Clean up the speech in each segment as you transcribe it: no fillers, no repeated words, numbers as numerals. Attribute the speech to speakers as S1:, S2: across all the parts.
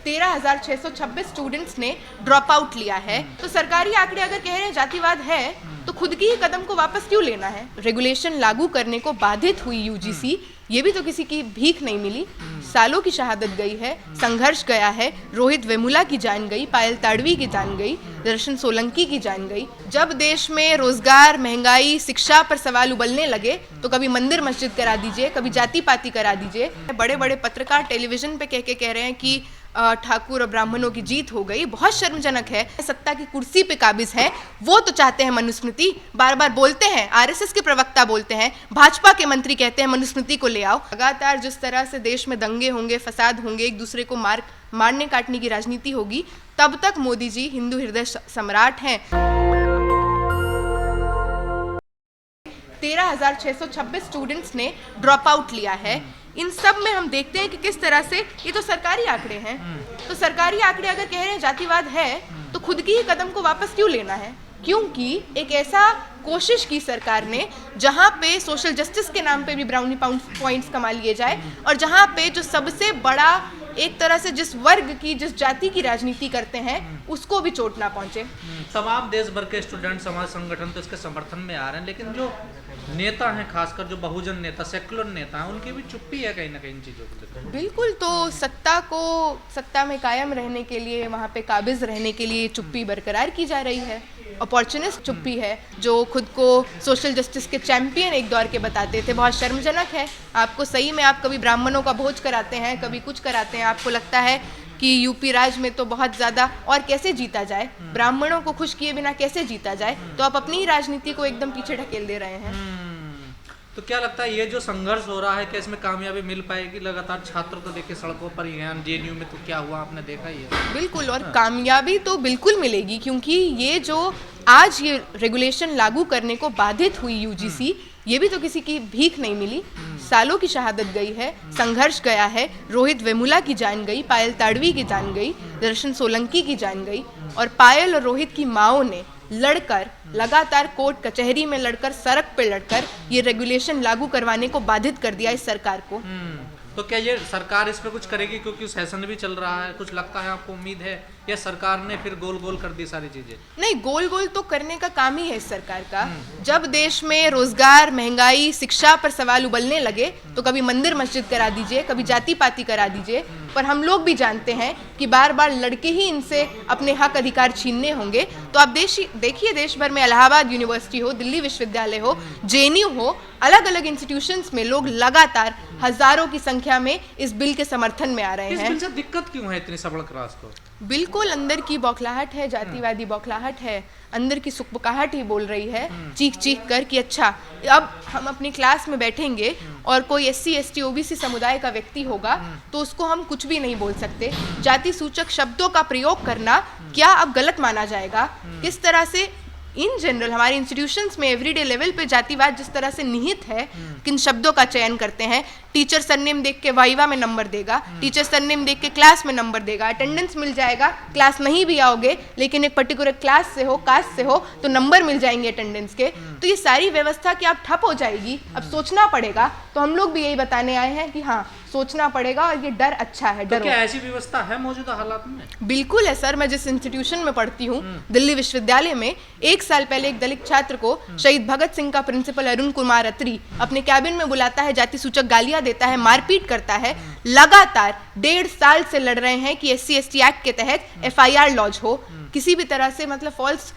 S1: 13,626 students ने drop out लिया है। तो सरकारी आंकड़े अगर कह रहे हैं जातिवाद है तो खुद की ही कदम को वापस क्यों लेना है? रेगुलेशन लागू करने को बाधित हुई यूजीसी, ये भी तो किसी की भीख नहीं मिली। सालों की शहादत गई है, संघर्ष गया है, रोहित वेमुला की जान गई, पायल ताड़वी की जान गई, दर्शन सोलंकी की जान गई। जब देश में रोजगार, महंगाई, शिक्षा पर सवाल उबलने लगे तो कभी मंदिर मस्जिद करा दीजिए, कभी जाति पाति करा दीजिए। बड़े बड़े पत्रकार टेलीविजन पे कह रहे हैं कि ठाकुर और ब्राह्मणों की जीत हो गई। बहुत शर्मजनक है। सत्ता की कुर्सी पे काबिज है, वो तो चाहते हैं मनुस्मृति, बार बार बोलते हैं, आरएसएस के प्रवक्ता बोलते हैं, भाजपा के मंत्री कहते हैं मनुस्मृति को ले आओ। लगातार जिस तरह से देश में दंगे होंगे, फसाद होंगे, एक दूसरे को मारने काटने की राजनीति होगी, तब तक मोदी जी हिंदू हृदय सम्राट हैं। 13,626 स्टूडेंट्स ने ड्रॉप आउट लिया है। इन सब में हम देखते हैं कि किस तरह से, ये तो सरकारी आंकड़े हैं, तो सरकारी आंकड़े अगर कह रहे हैं जातिवाद है तो खुद की ही कदम को वापस क्यों लेना है? क्योंकि एक ऐसा कोशिश की सरकार ने जहां पे सोशल जस्टिस के नाम पे भी ब्राउनी पॉइंट्स कमा लिए जाए, और जहां पे जो सबसे बड़ा एक तरह से जिस वर्ग की, जिस जाति की राजनीति करते हैं उसको भी चोट ना पहुंचे।
S2: तमाम देश भर के स्टूडेंट समाज संगठन तो इसके समर्थन में आ रहे हैं, लेकिन जो नेता हैं, खासकर जो बहुजन नेता, सेकुलर नेता हैं, उनकी भी चुप्पी है कहीं ना कहीं इन चीज़ों को लेकर।
S1: बिल्कुल, तो सत्ता में कायम रहने के लिए, वहाँ पे काबिज रहने के लिए चुप्पी बरकरार की जा रही है। अपॉर्चुनिस्ट चुप्पी है, जो खुद को सोशल जस्टिस के चैंपियन एक दौर के बताते थे। बहुत शर्मजनक है। आपको सही में, आप कभी ब्राह्मणों का भोज कराते हैं, कभी कुछ कराते हैं, आपको लगता है कि यूपी राज्य में तो बहुत ज़्यादा, और कैसे जीता जाए, ब्राह्मणों को खुश किए बिना कैसे जीता जाए, तो आप अपनी ही राजनीति को एकदम पीछे ढकेल दे रहे हैं।
S2: तो क्या लगता है ये जो संघर्ष हो रहा है, क्या इसमें कामयाबी मिल पाएगी? लगातार छात्र तो देखिए सड़कों पर ही हैं, जेएनयू में तो क्या हुआ आपने देखा ही है।
S1: बिल्कुल, और कामयाबी तो बिल्कुल मिलेगी, क्योंकि ये जो आज ये रेगुलेशन लागू करने को बाधित हुई यूजीसी, ये भी तो किसी की भीख नहीं मिली। सालों की शहादत गई है, संघर्ष गया है, रोहित वेमुला की जान गई, पायल ताड़वी की जान गई, दर्शन सोलंकी की जान गई, और पायल और रोहित की माओं ने लड़कर, लगातार कोर्ट कचहरी में लड़कर, सड़क पे लड़कर ये रेगुलेशन लागू करवाने को बाधित कर दिया इस सरकार को।
S2: तो क्या ये सरकार इस पे कुछ करेगी? क्योंकि सेशन भी चल रहा है, कुछ लगता है आपको, उम्मीद है, या सरकार ने फिर गोल गोल कर दी सारी चीजें?
S1: नहीं, गोल गोल तो करने का काम ही है इस सरकार का। जब देश में रोजगार, महंगाई, शिक्षा पर सवाल उबलने लगे तो कभी मंदिर मस्जिद करा दीजिए, कभी जाति पाति करा दीजिए, पर हम लोग भी जानते हैं कि बार बार लड़के ही इनसे अपने हक अधिकार छीनने होंगे। तो आप देखिए, देश भर में इलाहाबाद यूनिवर्सिटी हो, दिल्ली विश्वविद्यालय हो, जेएनयू हो, अलग अलग इंस्टीट्यूशंस में लोग लगातार हजारों की संख्या में इस बिल के समर्थन में आ रहे हैं।
S2: इस बिल से दिक्कत क्यों है इतनी सबड़ क्रास को?
S1: बिल्कुल, अंदर की बौखलाहट है, जातिवादी बौखलाहट है, अंदर की सुकबकाहट ही बोल रही है, चीख चीख कर कि अच्छा, अब हम अपनी क्लास में बैठेंगे और कोई SC ST OBC समुदाय का व्यक्ति होगा तो उसको हम कुछ भी नहीं बोल सकते। जाति सूचक शब्दों का प्रयोग करना क्या अब गलत माना जाएगा? किस तरह से इन जनरल हमारे इंस्टीट्यूशंस में एवरीडे लेवल पे जातिवाद जिस तरह से निहित है, किन शब्दों का चयन करते हैं। टीचर सरनेम देख के वाइवा में नंबर देगा, टीचर सरनेम देख के क्लास में नंबर देगा, अटेंडेंस मिल जाएगा, क्लास नहीं भी आओगे लेकिन एक पर्टिकुलर क्लास से हो, कास्ट से हो तो नंबर मिल जाएंगे अटेंडेंस के। तो ये सारी व्यवस्था क्या अब ठप हो जाएगी? अब सोचना पड़ेगा। तो हम लोग भी यही बताने आए हैं कि हाँ, सोचना पड़ेगा, और ये डर अच्छा है।
S2: तो क्या ऐसी व्यवस्था है मौजूदा हालात में?
S1: बिल्कुल है सर। मैं जिस इंस्टीट्यूशन में पढ़ती हूँ, दिल्ली विश्वविद्यालय में, 1 साल पहले एक दलित छात्र को शहीद भगत सिंह का प्रिंसिपल अरुण कुमार अत्री अपने कैबिन में बुलाता है, जाति सूचक गालियां देता है, मारपीट करता है। लगातार 1.5 साल से लड़ रहे हैं कि SC ST एक्ट के तहत FIR लॉन्च हो। किसी भी तरह से, मतलब फॉल्स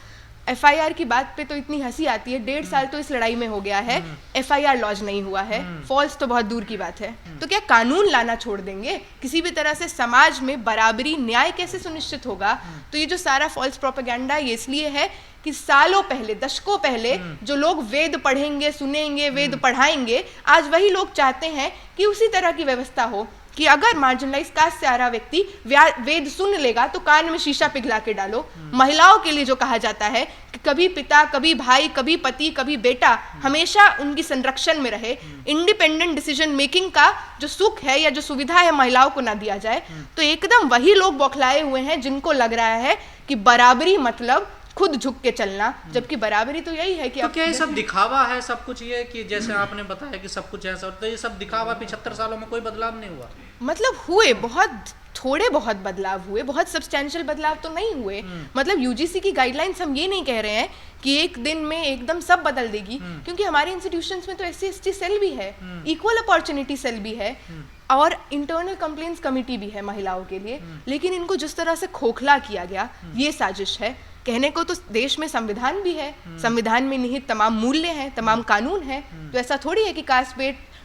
S1: FIR की बात पे तो इतनी हंसी आती है। 1.5 साल तो इस लड़ाई में हो गया है, FIR लॉन्च नहीं हुआ है, फॉल्स तो बहुत दूर की बात है। तो क्या कानून लाना छोड़ देंगे? किसी भी तरह से समाज में बराबरी, न्याय कैसे सुनिश्चित होगा? तो ये जो सारा फॉल्स प्रोपेगेंडा ये इसलिए है कि सालों पहले, दशकों पहले जो लोग वेद पढ़ेंगे, सुनेंगे, वेद पढ़ाएंगे, आज वही लोग चाहते हैं कि उसी तरह की व्यवस्था हो कि अगर मार्जिनलाइज कास्ट से आ रहा व्यक्ति वेद सुन लेगा तो कान में शीशा पिघला के डालो। महिलाओं के लिए जो कहा जाता है कि कभी पिता, कभी भाई, कभी पति, कभी बेटा हमेशा उनकी संरक्षण में रहे, इंडिपेंडेंट डिसीजन मेकिंग का जो सुख है या जो सुविधा है महिलाओं को ना दिया जाए, तो एकदम वही लोग बौखलाए हुए हैं जिनको लग रहा है कि बराबरी मतलब खुद झुक के चलना, जबकि बराबरी तो यही है कि
S2: तो क्या ये सब दिखावा है सब कुछ, ये कि जैसे आपने बताया कि सब कुछ ऐसा, तो ये सब दिखावा 75 सालों में कोई बदलाव नहीं हुआ?
S1: मतलब हुए बहुत थोड़े बहुत बदलाव हुए, बहुत सब्सटेंशियल बदलाव तो नहीं हुए। मतलब यूजीसी की गाइडलाइंस हम ये नहीं कह रहे हैं कि एक दिन में एकदम सब बदल देगी, क्योंकि हमारे इंस्टीट्यूशंस में तो SC/ST सेल भी है, इक्वल अपॉर्चुनिटी सेल भी है और इंटरनल कंप्लेंट्स कमेटी भी है महिलाओं के लिए। लेकिन इनको जिस तरह से खोखला किया गया, ये साजिश है। कहने को तो देश में संविधान भी है, संविधान में निहित तमाम मूल्य हैं, तमाम कानून हैं, तो ऐसा थोड़ी है कि कास्ट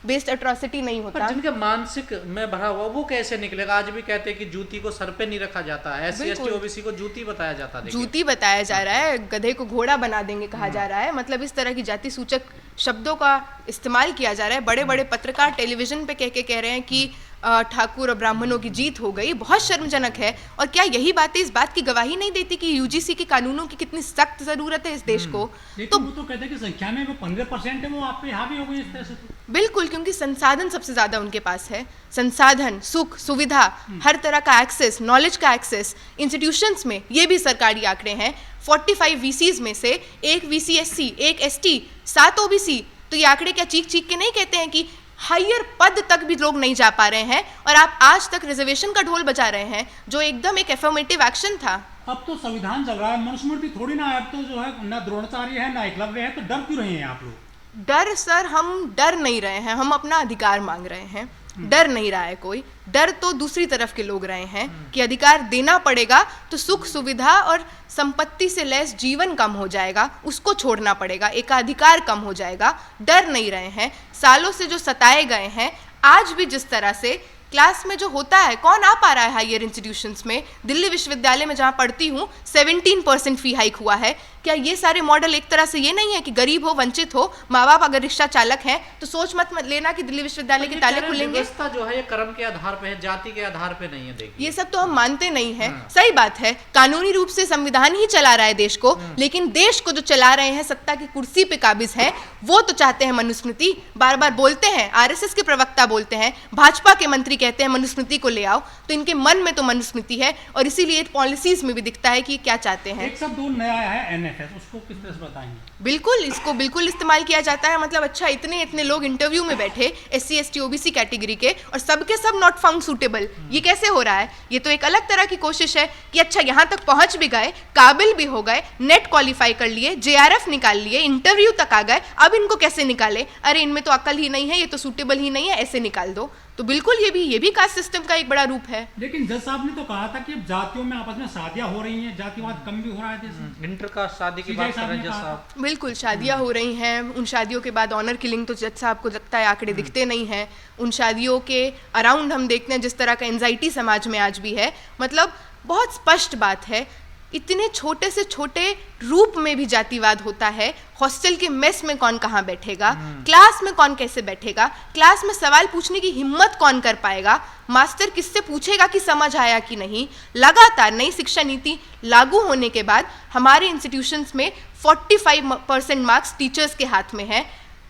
S1: बेस्ड एट्रोसिटी नहीं होता।
S2: पर जिनके मानसिक में भरा हुआ वो कैसे निकलेगा? आज भी कहते हैं कि जूती को सर पे नहीं रखा जाता है, SC/ST OBC को जूती बताया जाता है।
S1: जूती बताया जा रहा है, गधे को घोड़ा बना देंगे कहा जा रहा है। मतलब इस तरह की जाति सूचक शब्दों का इस्तेमाल किया जा रहा है। बड़े बड़े पत्रकार टेलीविजन पे कह रहे हैं कि ठाकुर और ब्राह्मणों की जीत हो गई। बहुत शर्मजनक है। और क्या यही बातें इस बात की गवाही नहीं देती कि यूजीसी के कानूनों की कितनी सख्त जरूरत है इस देश को?
S3: तो वो तो कहते हैं कि संख्या में वो 15% है, वो आप पे हावी हो गई इस तरह से।
S1: बिल्कुल, क्योंकि संसाधन सबसे ज्यादा उनके पास है। संसाधन, सुख, सुविधा, हर तरह का एक्सेस, नॉलेज का एक्सेस इंस्टीट्यूशंस में, ये भी सरकारी आंकड़े हैं। 45 VCs में से एक VC SC, एक ST, 7 OBC। तो ये आंकड़े क्या चीख चीख के नहीं कहते हैं कि हायर पद तक भी लोग नहीं जा पा रहे हैं, और आप आज तक रिजर्वेशन का ढोल बजा रहे हैं, जो एकदम एक एफर्मेटिव एक्शन था।
S3: अब तो संविधान चल रहा है, मनुस्मृति थोड़ी ना है। अब तो जो है ना द्रोणाचार्य है ना एकलव्य है, तो डर क्यों रहे हैं आप लोग?
S1: डर सर, हम डर नहीं रहे हैं, हम अपना अधिकार मांग रहे हैं। डर नहीं रहा है कोई, डर तो दूसरी तरफ के लोग रहे हैं कि अधिकार देना पड़ेगा तो सुख सुविधा और संपत्ति से लैस जीवन कम हो जाएगा, उसको छोड़ना पड़ेगा, एकाधिकार कम हो जाएगा। डर नहीं रहे हैं। सालों से जो सताए गए हैं, आज भी जिस तरह से क्लास में जो होता है, कौन आ पा रहा है हायर इंस्टीट्यूशंस में? दिल्ली विश्वविद्यालय में जहाँ पढ़ती हूँ 17% फी हाइक हुआ है। क्या ये सारे मॉडल एक तरह से ये नहीं है कि गरीब हो, वंचित हो, माँ बाप अगर रिक्शा चालक हैं तो सोच मत लेना कि दिल्ली विश्वविद्यालय के ताले खुलेंगे।
S2: व्यवस्था जो है ये कर्म के आधार पे है, जाति के आधार पे नहीं है। देखिए
S1: ये सब तो हम मानते नहीं है। सही बात है, कानूनी रूप से संविधान ही चला रहा है देश को, लेकिन देश को जो चला रहे हैं, सत्ता की कुर्सी पे काबिज है, वो तो चाहते हैं मनुस्मृति। बार बार बोलते हैं, RSS के प्रवक्ता बोलते हैं, भाजपा के मंत्री कहते हैं मनुस्मृति को ले आओ। तो इनके मन में तो मनुस्मृति है, और इसीलिए पॉलिसीज में भी दिखता है कि क्या चाहते हैं।
S3: एक शब्द नया आया है NFS, उसको किस तरह से बताएंगे?
S1: बिल्कुल, इसको बिल्कुल इस्तेमाल किया जाता है। मतलब अच्छा, इतने लोग इंटरव्यू में बैठे SC/ST OBC कैटेगरी के, और सबके सब नॉट फाउंड सूटेबल। ये कैसे हो रहा है? ये तो एक अलग तरह की कोशिश है कि अच्छा यहाँ तक पहुंच भी गए, काबिल भी हो गए, नेट क्वालिफाई कर लिए, JRF निकाल लिए, इंटरव्यू तक आ गए, अब इनको कैसे निकाले? अरे इनमें तो अकल ही नहीं है, ये तो सूटेबल ही नहीं है, ऐसे निकाल दो। तो बिल्कुल ये भी कास्ट सिस्टम का एक बड़ा रूप है।
S3: लेकिन जज साहब ने तो कहा था कि अब जातियों में आपस में शादियां हो रही हैं, जातिवाद कम भी हो रहा है देश में।
S2: इंटरकास्ट शादी की बात कर रहे हैं जज साहब।
S1: बिल्कुल, शादियां हो रही हैं। उन शादियों के बाद ऑनर किलिंग तो जज साहब को लगता है आंकड़े दिखते नहीं हैं। उन शादियों के अराउंड हम देखते हैं जिस तरह का एंजाइटी समाज में आज भी है। मतलब बहुत स्पष्ट बात है, इतने छोटे से छोटे रूप में भी जातिवाद होता है। हॉस्टल के मेस में कौन कहाँ बैठेगा, क्लास में कौन कैसे बैठेगा, क्लास में सवाल पूछने की हिम्मत कौन कर पाएगा, मास्टर किससे पूछेगा कि समझ आया कि नहीं। लगातार नई शिक्षा नीति लागू होने के बाद हमारे इंस्टीट्यूशंस में 45% मार्क्स टीचर्स के हाथ में है।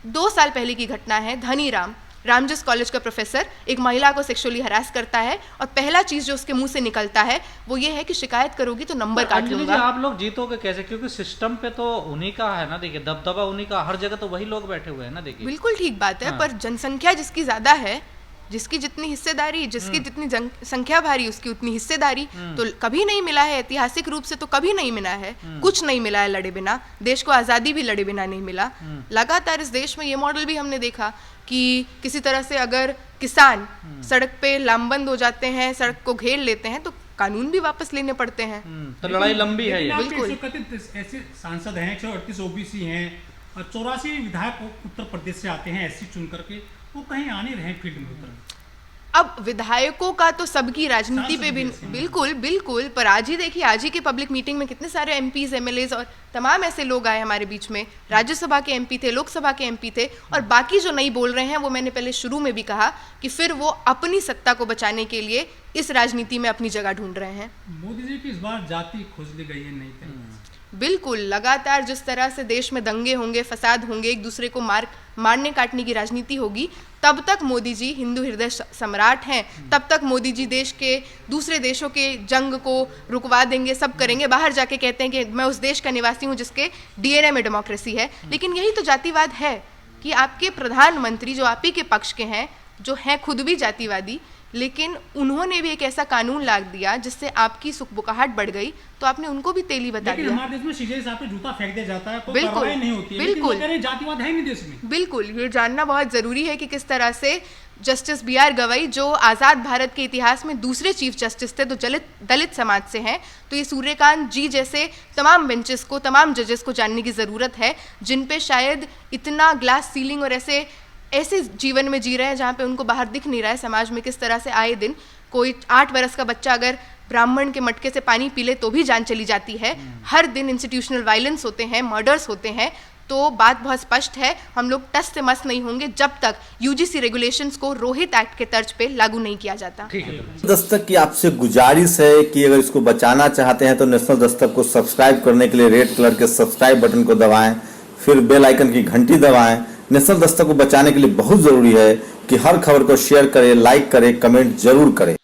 S1: 2 साल पहले की घटना है, धनीराम रामजस कॉलेज का प्रोफेसर एक महिला को सेक्सुअली हरास करता है, और पहला चीज जो उसके मुंह से निकलता है वो ये है कि शिकायत करोगी तो नंबर काट लूंगा।
S2: आप लोग जीतोगे कैसे? क्योंकि सिस्टम पे तो उन्हीं का है ना। देखिए दबदबा उन्हीं का, हर जगह तो वही लोग बैठे हुए हैं ना। देखिए
S1: बिल्कुल ठीक बात है। पर जनसंख्या जिसकी ज्यादा है, जिसकी जितनी हिस्सेदारी, जिसकी जितनी संख्या भारी उसकी उतनी हिस्सेदारी, तो कभी नहीं मिला है। ऐतिहासिक रूप से तो कभी नहीं मिला है, कुछ नहीं मिला है लड़े बिना। देश को आज़ादी भी लड़े बिना नहीं मिला। लगातार इस देश में ये मॉडल भी हमने देखा कि किसी तरह से अगर किसान सड़क पे लामबंद हो जाते हैं, सड़क को घेर लेते हैं, तो कानून भी वापस लेने पड़ते हैं।
S2: तो लड़ाई लंबी है ये।
S1: बिल्कुल।
S3: 131 ऐसे सांसद हैं, 138 OBC हैं, और 84 विधायक उत्तर प्रदेश से आते हैं SC चुन करके, वो कहीं आ नहीं रहे फील्ड में उतर।
S1: अब विधायकों का तो सबकी राजनीति पे भी बिल्कुल, पर आज ही देखिए, आज ही के पब्लिक मीटिंग में कितने सारे MPs, MLAs और तमाम ऐसे लोग आए हमारे बीच में। राज्यसभा के MP थे, लोकसभा के MP थे, और बाकी जो नहीं बोल रहे हैं वो मैंने पहले शुरू में भी कहा कि फिर वो अपनी सत्ता को बचाने के लिए इस राजनीति में अपनी जगह ढूंढ रहे हैं।
S3: मोदी जी की इस बार जाति खोज ली गई है नई तरीके से।
S1: बिल्कुल, लगातार जिस तरह से देश में दंगे होंगे, फसाद होंगे, एक दूसरे को मारने काटने की राजनीति होगी, तब तक मोदी जी हिंदू हृदय सम्राट हैं, तब तक मोदी जी देश के दूसरे देशों के जंग को रुकवा देंगे, सब करेंगे। बाहर जाके कहते हैं कि मैं उस देश का निवासी हूँ जिसके डीएनए में डेमोक्रेसी है। लेकिन यही तो जातिवाद है कि आपके प्रधानमंत्री जो आप ही के पक्ष के हैं, जो हैं खुद भी जातिवादी, लेकिन उन्होंने भी एक ऐसा कानून ला दिया जिससे आपकी सुखबुकाहट बढ़ गई, तो आपने उनको भी तेली बता दिया।
S3: हमारे देश में सीधे साहब पे जूता फेंक दिया जाता है, कोई
S1: बिल्कुल,
S3: कार्रवाई नहीं होती है,
S1: बिल्कुल।
S3: लेकिन वो कह रहे हैं जातिवाद है नहीं देश में।
S1: बिल्कुल, ये जानना बहुत ज़रूरी है कि किस तरह से जस्टिस BR गवई, जो आज़ाद भारत के इतिहास में दूसरे चीफ जस्टिस थे, तो दलित समाज से हैं, तो ये सूर्यकांत जी जैसे तमाम बेंचेस को, तमाम जजेस को जानने की ज़रूरत है, जिन पे शायद इतना ग्लास सीलिंग और ऐसे जीवन में जी रहे हैं जहाँ पे उनको बाहर दिख नहीं रहा है समाज में किस तरह से आए दिन कोई 8 वर्ष का बच्चा अगर ब्राह्मण के मटके से पानी पी ले तो भी जान चली जाती है। हर दिन इंस्टीट्यूशनल वायलेंस होते हैं, मर्डर्स होते हैं। तो बात बहुत स्पष्ट है, हम लोग टस से मस नहीं होंगे जब तक UGC रेगुलेशंस को रोहित एक्ट के तर्ज पे लागू नहीं किया जाता।
S2: ठीक है।
S4: दस्तक की आपसे गुजारिश है कि अगर इसको बचाना चाहते हैं तो नेशनल दस्तक को सब्सक्राइब करने के लिए रेड कलर के सब्सक्राइब बटन को दबाएं, फिर बेल आइकन की घंटी दबाएं। नेशनल दस्तक को बचाने के लिए बहुत जरूरी है कि हर खबर को शेयर करें, लाइक करें, कमेंट जरूर करें।